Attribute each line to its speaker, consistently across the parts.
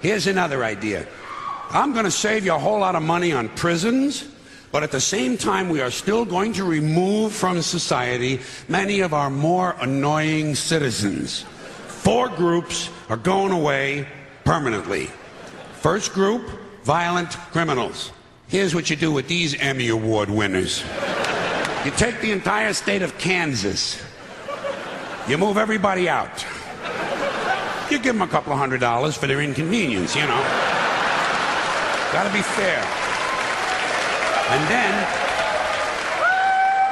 Speaker 1: Here's another idea. I'm going to save you a whole lot of money on prisons, but at the same time, we are still going to remove from society many of our more annoying citizens. 4 groups are going away permanently. First group, violent criminals. Here's what you do with these Emmy Award winners. You take the entire state of Kansas. You move everybody out. You give them a couple of $100 for their inconvenience, you know. Gotta be fair. And then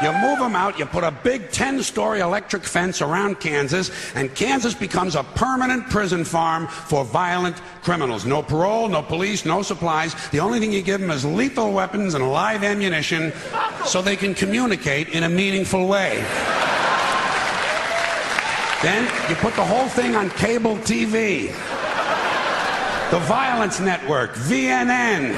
Speaker 1: you move them out, you put a big 10-story electric fence around Kansas, and Kansas becomes a permanent prison farm for violent criminals. No parole, no police, no supplies. The only thing you give them is lethal weapons and live ammunition so they can communicate in a meaningful way. Then you put the whole thing on cable TV. The Violence Network, VNN.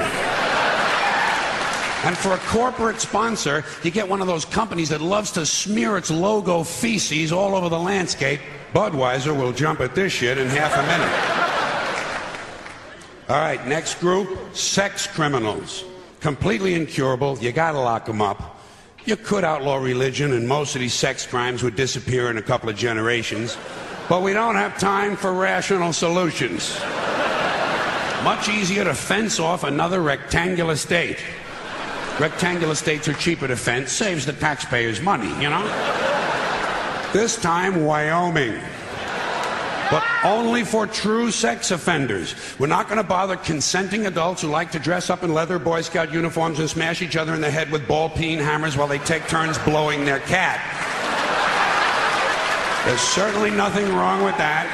Speaker 1: And for a corporate sponsor, you get one of those companies that loves to smear its logo feces all over the landscape. Budweiser will jump at this shit in half a minute. All right, next group, sex criminals. Completely incurable, you gotta lock them up. You could outlaw religion and most of these sex crimes would disappear in a couple of generations. But we don't have time for rational solutions. Much easier to fence off another rectangular state. Rectangular states are cheaper to fence, saves the taxpayers money, you know? This time, Wyoming. But only for true sex offenders. We're not going to bother consenting adults who like to dress up in leather Boy Scout uniforms and smash each other in the head with ball-peen hammers while they take turns blowing their cat. There's certainly nothing wrong with that.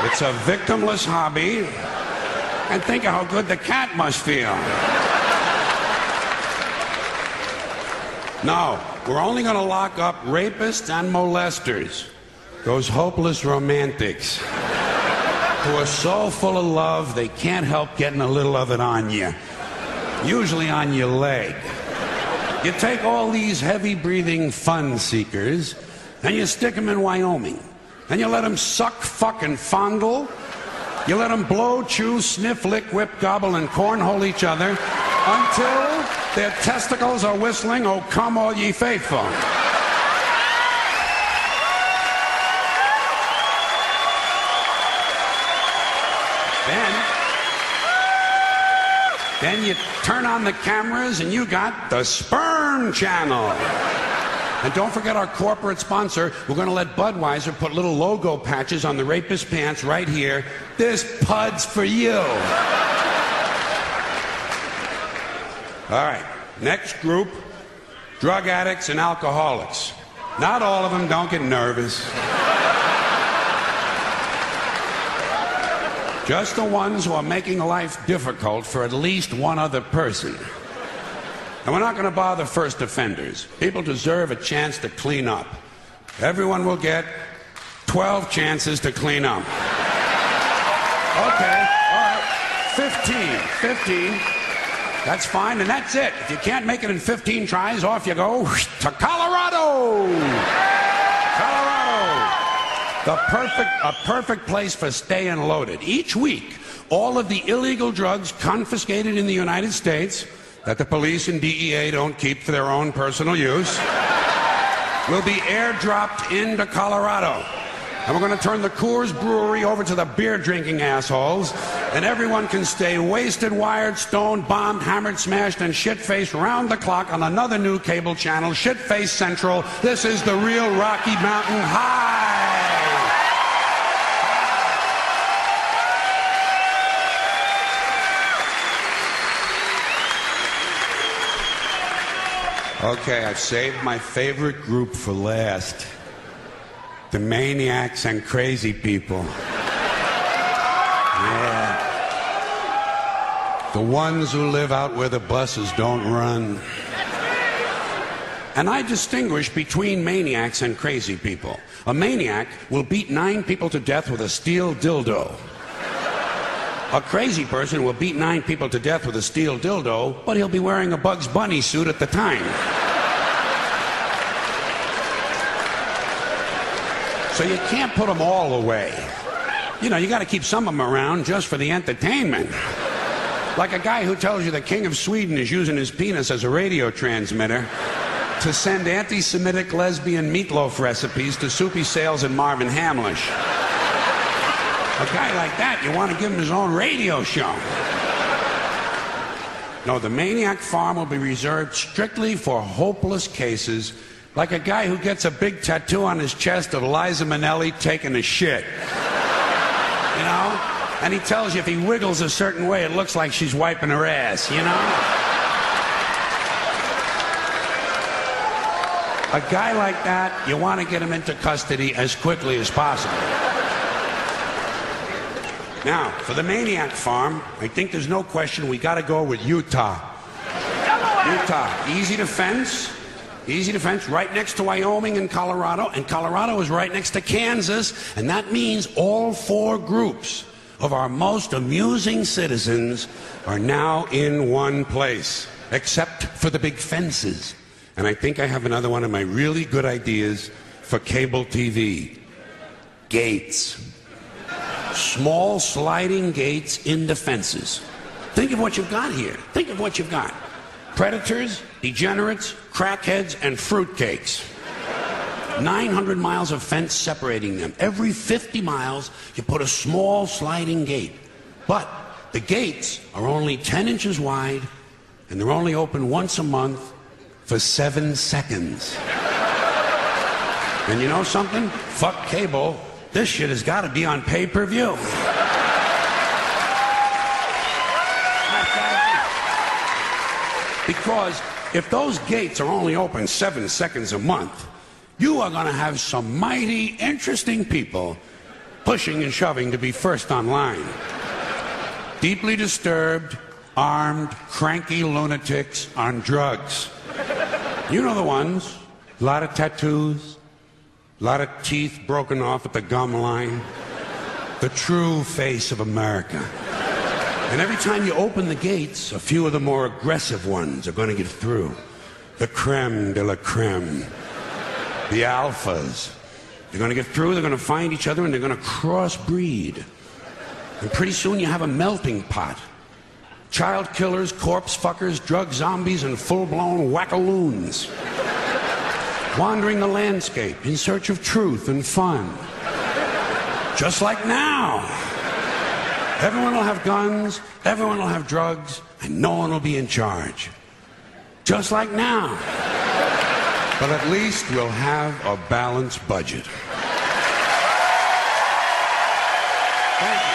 Speaker 1: It's a victimless hobby. And think of how good the cat must feel. No, we're only going to lock up rapists and molesters. Those hopeless romantics who are so full of love they can't help getting a little of it on you. Usually on your leg. You take all these heavy-breathing fun seekers and you stick them in Wyoming. And you let them suck, fuck, and fondle. You let them blow, chew, sniff, lick, whip, gobble, and cornhole each other until their testicles are whistling, "Oh, come all ye faithful." Then you turn on the cameras and you got the Sperm Channel. And don't forget our corporate sponsor. We're going to let Budweiser put little logo patches on the rapist pants right here. This pud's for you. All right, next group, drug addicts and alcoholics. Not all of them, don't get nervous. Just the ones who are making life difficult for at least one other person. And we're not going to bother first offenders. People deserve a chance to clean up. Everyone will get 12 chances to clean up. Okay, all right, 15. That's fine, and that's it. If you can't make it in 15 tries, off you go to Colorado. A perfect place for staying loaded. Each week, all of the illegal drugs confiscated in the United States that the police and DEA don't keep for their own personal use will be airdropped into Colorado. And we're going to turn the Coors Brewery over to the beer-drinking assholes, and everyone can stay wasted, wired, stoned, bombed, hammered, smashed, and shit-faced round the clock on another new cable channel, Shit-Face Central. This is the real Rocky Mountain High. Okay, I've saved my favorite group for last. The maniacs and crazy people. Yeah. The ones who live out where the buses don't run. And I distinguish between maniacs and crazy people. A maniac will beat 9 people to death with a steel dildo. A crazy person will beat 9 people to death with a steel dildo, but he'll be wearing a Bugs Bunny suit at the time. So you can't put them all away. You know, you got to keep some of them around just for the entertainment. Like a guy who tells you the King of Sweden is using his penis as a radio transmitter to send anti-Semitic lesbian meatloaf recipes to Soupy Sales and Marvin Hamlish. A guy like that, you want to give him his own radio show. No, the Maniac Farm will be reserved strictly for hopeless cases, like a guy who gets a big tattoo on his chest of Liza Minnelli taking a shit. You know? And he tells you if he wiggles a certain way, it looks like she's wiping her ass, you know? A guy like that, you want to get him into custody as quickly as possible. Now, for the Maniac Farm, I think there's no question we got to go with Utah. Utah, easy to fence, right next to Wyoming and Colorado is right next to Kansas, and that means all four groups of our most amusing citizens are now in one place, except for the big fences. And I think I have another one of my really good ideas for cable TV. Gates. Small sliding gates in the fences. Think of what you've got here. Think of what you've got. Predators, degenerates, crackheads, and fruitcakes. 900 miles of fence separating them. Every 50 miles, you put a small sliding gate. But the gates are only 10 inches wide, and they're only open once a month for 7 seconds. And you know something? Fuck cable. This shit has got to be on pay-per-view. Because if those gates are only open 7 seconds a month, you are going to have some mighty interesting people pushing and shoving to be first online. Deeply disturbed, armed, cranky lunatics on drugs. You know the ones. A lot of tattoos, a lot of teeth broken off at the gum line. The true face of America. And every time you open the gates, a few of the more aggressive ones are going to get through. The creme de la creme. The alphas. They're going to get through, they're going to find each other, and they're going to crossbreed. And pretty soon you have a melting pot. Child killers, corpse fuckers, drug zombies, and full-blown wackaloons. Wandering the landscape in search of truth and fun. Just like now. Everyone will have guns, everyone will have drugs, and no one will be in charge. Just like now. But at least we'll have a balanced budget. Thank you.